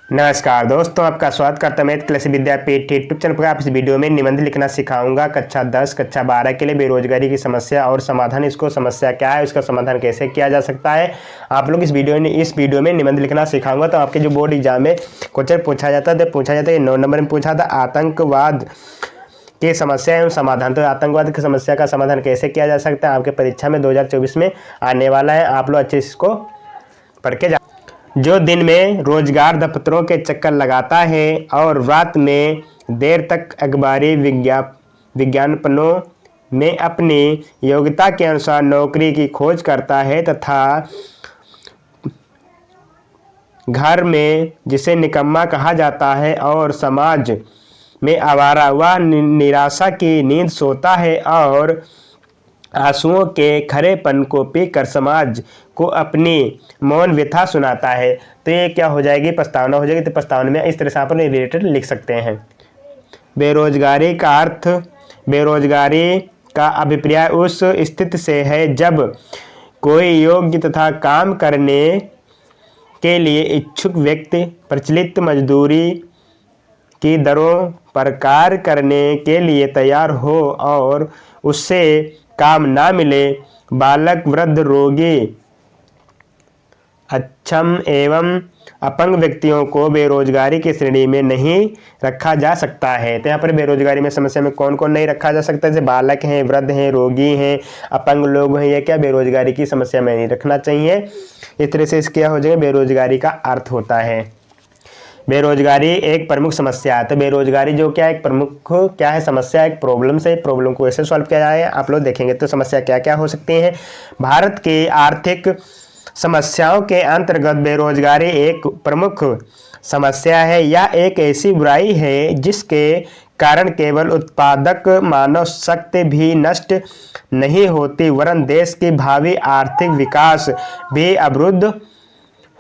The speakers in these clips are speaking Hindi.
नमस्कार दोस्तों, आपका स्वागत करता हूं मैथ क्लास विद्यापीठ यूट्यूब चैनल पर। आप इस वीडियो में निबंध लिखना सिखाऊंगा कक्षा 10 कक्षा 12 के लिए बेरोजगारी की समस्या और समाधान। इसको समस्या क्या है, इसका समाधान कैसे किया जा सकता है, आप लोग इस वीडियो में निबंध लिखना सिखाऊंगा। तो आपके जो बोर्ड एग्जाम में क्वेश्चन पूछा जाता है 9 नंबर में पूछा था आतंकवाद की समस्या एवं समाधान। तो आतंकवाद की समस्या का समाधान कैसे किया जा सकता है आपके परीक्षा में 2024 में आने वाला है। आप लोग अच्छे से इसको पढ़ के जो दिन में रोजगार दफ्तरों के चक्कर लगाता है और रात में देर तक अखबारी विज्ञापनों में अपनी योग्यता के अनुसार नौकरी की खोज करता है तथा घर में जिसे निकम्मा कहा जाता है और समाज में आवारा वह निराशा की नींद सोता है और आंसुओं के खरेपन को पीकर समाज को अपनी मौन व्यथा सुनाता है। तो ये क्या हो जाएगी, प्रस्तावना हो जाएगी। तो प्रस्तावना में इस तरह से आप रिलेटेड लिख सकते हैं। बेरोजगारी का अर्थ, बेरोजगारी का अभिप्राय उस स्थिति से है जब कोई योग्य तथा काम करने के लिए इच्छुक व्यक्ति प्रचलित मजदूरी की दरों पर कार्य करने के लिए तैयार हो और उससे काम ना मिले। बालक, वृद्ध, रोगी, अक्षम एवं अपंग व्यक्तियों को बेरोजगारी की श्रेणी में नहीं रखा जा सकता है। तो यहाँ पर बेरोजगारी में समस्या में कौन कौन नहीं रखा जा सकता है, जैसे बालक हैं, वृद्ध हैं, रोगी हैं, अपंग लोग हैं, ये क्या बेरोजगारी की समस्या में नहीं रखना चाहिए। इस तरह से क्या हो जाएगा, बेरोजगारी का अर्थ होता है बेरोजगारी एक प्रमुख समस्या है। तो बेरोजगारी जो क्या है, एक प्रमुख क्या है समस्या, एक प्रॉब्लम से। प्रॉब्लम को कैसे सॉल्व किया जाए आप लोग देखेंगे। तो समस्या क्या क्या हो सकती है। भारत की आर्थिक समस्याओं के अंतर्गत बेरोजगारी एक प्रमुख समस्या है। यह एक ऐसी बुराई है जिसके कारण केवल उत्पादक मानव शक्ति भी नष्ट नहीं होती वरन देश की भावी आर्थिक विकास भी अवरुद्ध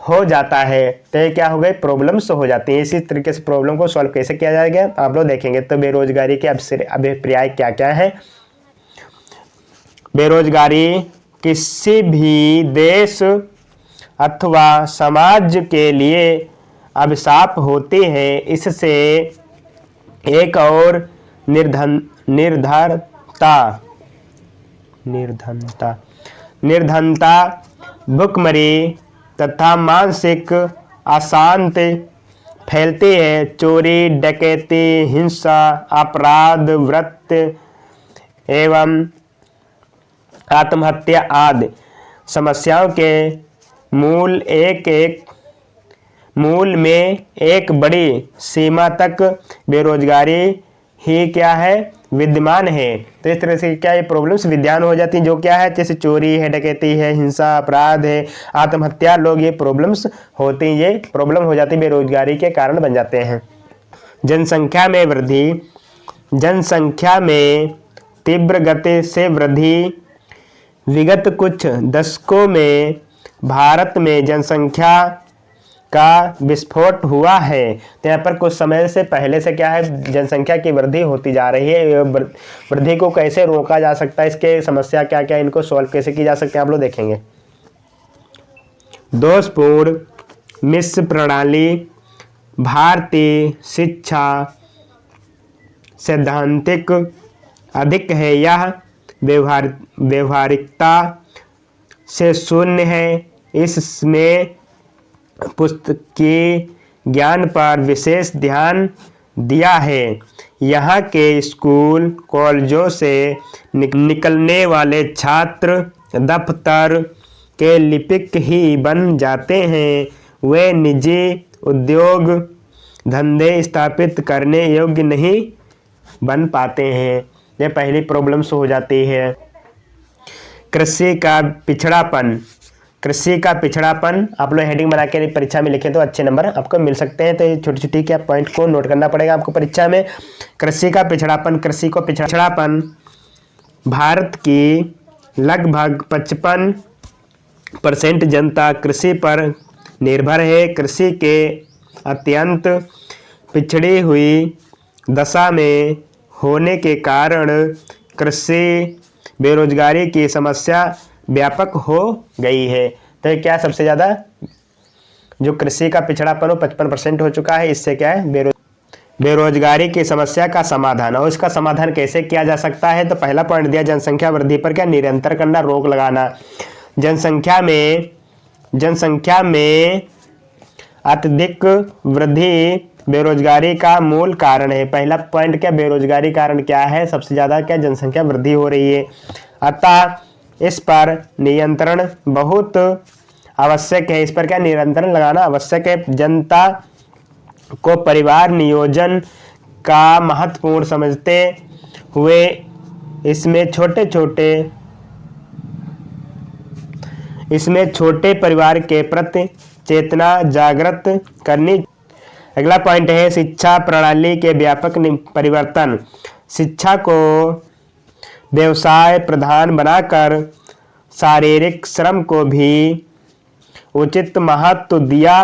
हो जाता है। तो ये क्या हो गए, प्रॉब्लम्स हो जाती हैं। इसी तरीके से प्रॉब्लम को सॉल्व कैसे किया जाएगा आप लोग देखेंगे। तो बेरोजगारी के अभिप्राय क्या क्या है। बेरोजगारी किसी भी देश अथवा समाज के लिए अभिशाप होती है। इससे एक और निर्धनता, भुखमरी तथा मानसिक अशांति फैलती है। चोरी, डकैती, हिंसा, अपराध वृत्ति एवं आत्महत्या आदि समस्याओं के मूल में एक बड़ी सीमा तक बेरोजगारी ही क्या है, विद्यमान है। तो इस तरह से क्या ये प्रॉब्लम्स विद्यमान हो जाती हैं, जो क्या है, जैसे चोरी है, डकैती है, हिंसा, अपराध है, आत्महत्या, लोग ये प्रॉब्लम्स होती हैं। ये प्रॉब्लम हो जाती है बेरोजगारी के कारण बन जाते हैं। जनसंख्या में वृद्धि, जनसंख्या में तीव्र गति से वृद्धि। विगत कुछ दशकों में भारत में जनसंख्या का विस्फोट हुआ है। तो यहाँ पर कुछ समय से पहले से क्या है, जनसंख्या की वृद्धि होती जा रही है। वृद्धि को कैसे रोका जा सकता है, इसके समस्या क्या क्या, इनको सॉल्व कैसे की जा सकते हैं आप लोग देखेंगे। दोषपूर्ण मिश्र प्रणाली, भारतीय शिक्षा सैद्धांतिक अधिक है। यह व्यवहारिकता से शून्य है। इसमें पुस्तकीय ज्ञान पर विशेष ध्यान दिया है। यहाँ के स्कूल कॉलेजों से निकलने वाले छात्र दफ्तर के लिपिक ही बन जाते हैं। वे निजी उद्योग धंधे स्थापित करने योग्य नहीं बन पाते हैं। ये पहली प्रॉब्लम्स हो जाती है। कृषि का पिछड़ापन, कृषि का पिछड़ापन आप लोग हेडिंग बना के परीक्षा में लिखें तो अच्छे नंबर आपको मिल सकते हैं। तो ये छोटी छोटी क्या पॉइंट को नोट करना पड़ेगा आपको परीक्षा में। कृषि का पिछड़ापन, कृषि को पिछड़ापन। भारत की लगभग 55% जनता कृषि पर निर्भर है। कृषि के अत्यंत पिछड़ी हुई दशा में होने के कारण कृषि बेरोजगारी की समस्या व्यापक हो गई है। तो क्या सबसे ज़्यादा जो कृषि का पिछड़ापन वो 55% हो चुका है। इससे क्या है, बेरोजगारी की समस्या का समाधान। और इसका समाधान कैसे किया जा सकता है, तो पहला पॉइंट दिया, जनसंख्या वृद्धि पर क्या निरंतर करना, रोक लगाना। जनसंख्या में अत्यधिक वृद्धि बेरोजगारी का मूल कारण है। पहला पॉइंट क्या, बेरोजगारी कारण क्या है, सबसे ज़्यादा क्या, जनसंख्या वृद्धि हो रही है। अतः इस पर नियंत्रण बहुत आवश्यक है। इस पर क्या, नियंत्रण लगाना आवश्यक है। जनता को परिवार नियोजन का महत्वपूर्ण समझते हुए इसमें छोटे परिवार के प्रति चेतना जागृत करनी। अगला पॉइंट है शिक्षा प्रणाली के व्यापक परिवर्तन। शिक्षा को व्यवसाय प्रधान बनाकर शारीरिक श्रम को भी उचित महत्व दिया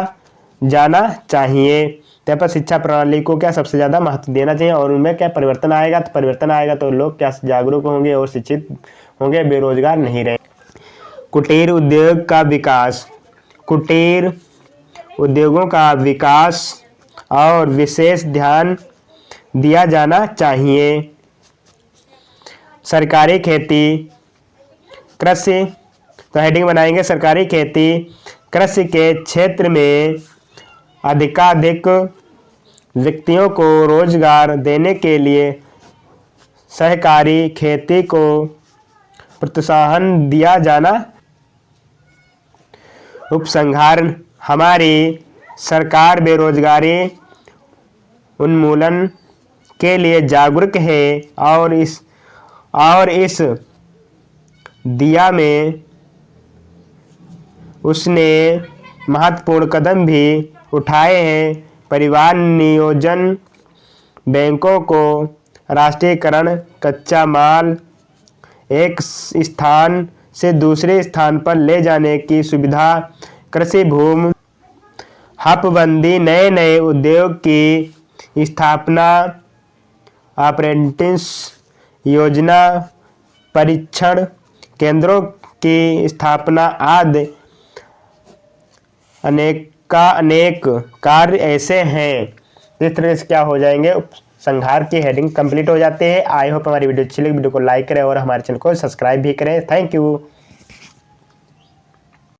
जाना चाहिए। यहाँ पर शिक्षा प्रणाली को क्या सबसे ज़्यादा महत्व देना चाहिए और उनमें क्या परिवर्तन आएगा, तो परिवर्तन आएगा तो लोग क्या जागरूक होंगे और शिक्षित होंगे, बेरोजगार नहीं रहे। कुटीर उद्योग का विकास। कुटीर उद्योगों का विकास और विशेष ध्यान दिया जाना चाहिए। सरकारी खेती कृषि, तो हेडिंग बनाएंगे सरकारी खेती कृषि के क्षेत्र में अधिकाधिक व्यक्तियों को रोजगार देने के लिए सहकारी खेती को प्रोत्साहन दिया जाना। उपसंहार, हमारी सरकार बेरोजगारी उन्मूलन के लिए जागरूक है और इस दिशा में उसने महत्वपूर्ण कदम भी उठाए हैं। परिवार नियोजन, बैंकों को राष्ट्रीयकरण, कच्चा माल एक स्थान से दूसरे स्थान पर ले जाने की सुविधा, कृषि भूमि हपबंदी, नए नए उद्योग की स्थापना, अप्रेंटिस योजना, परीक्षण केंद्रों की स्थापना आदि अनेक कार्य ऐसे हैं। इस तरह से क्या हो जाएंगे, उपसंहार की हेडिंग कंप्लीट हो जाते हैं। आई होप हमारी वीडियो अच्छी लगी, वीडियो को लाइक करें और हमारे चैनल को सब्सक्राइब भी करें। Thank you.